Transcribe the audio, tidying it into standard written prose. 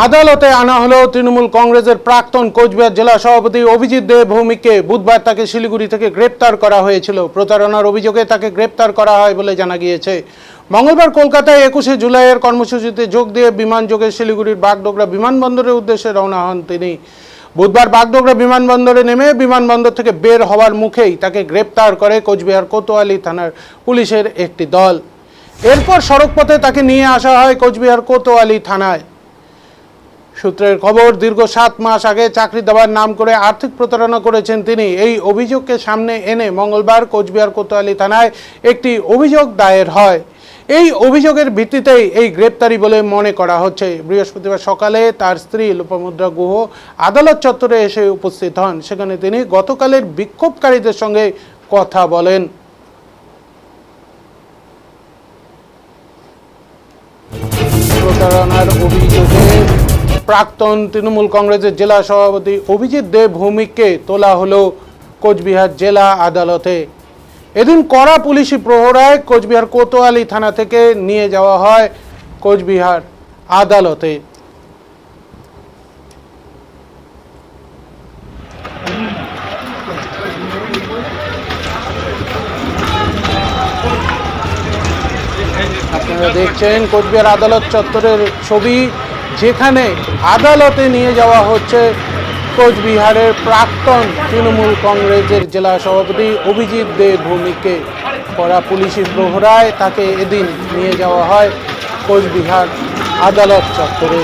আদালতে আনা হলো তৃণমূল কংগ্রেসের প্রাক্তন কোচবিহার জেলা সভাপতি অভিজিৎ দে ভৌমিককে। বুধবার তাকে শিলিগুড়ি থেকে গ্রেপ্তার করা হয়েছিল। প্রতারণার অভিযোগে তাকে গ্রেপ্তার করা হয় বলে জানা গিয়েছে। মঙ্গলবার কলকাতায় 21শে জুলাইয়ের কর্মসূচিতে যোগ দিয়ে বিমানযোগে শিলিগুড়ির বাগডোগরা বিমানবন্দরের উদ্দেশ্যে রওনা হন তিনি। বুধবার বাগডোগরা বিমানবন্দরে নেমে বিমানবন্দর থেকে বের হওয়ার মুখেই তাকে গ্রেপ্তার করে কোচবিহার কোতোয়ালি থানার পুলিশের একটি দল। এরপর সড়কপথে তাকে নিয়ে আসা হয় কোচবিহার কোতোয়ালি থানায়। সূত্রের খবর, দীর্ঘ 7 মাস আগে চাকরি দেওয়ার নাম করে আর্থিক প্রতারণা করেছেন তিনি। এই অভিযোগকে সামনে এনে মঙ্গলবার কোচবিহার কোতোয়ালি থানায় একটি অভিযোগ দায়ের হয়। এই অভিযোগের ভিত্তিতেই এই গ্রেপ্তারি বলে মনে করা হচ্ছে। বৃহস্পতিবার সকালে তার স্ত্রী লোপামুদ্রা গুহ আদালত চত্বরে এসে উপস্থিত হন। সেখানে তিনি গতকালের বিক্ষোভকারীদের সঙ্গে কথা বলেন। প্রতারণার অভিযোগে প্রাক্তন তৃণমূল কংগ্রেসের জেলা সভাপতি অভিজিৎ দে ভৌমিককে তোলা হলো কোচবিহার জেলা আদালতে। এদিন কড়া পুলিশি প্রহরায় কোচবিহার কোতোয়ালি থানা থেকে নিয়ে যাওয়া হয় কোচবিহার আদালতে। আপনারা দেখছেন কোচবিহার আদালত চত্বরের ছবি, যেখানে আদালতে নিয়ে যাওয়া হচ্ছে কোচবিহারের প্রাক্তন তৃণমূল কংগ্রেসের জেলা সভাপতি অভিজিৎ দে ভৌমিককে। কড়া পুলিশি প্রহরায় তাকে এদিন নিয়ে যাওয়া হয় কোচবিহার আদালত চত্বরে।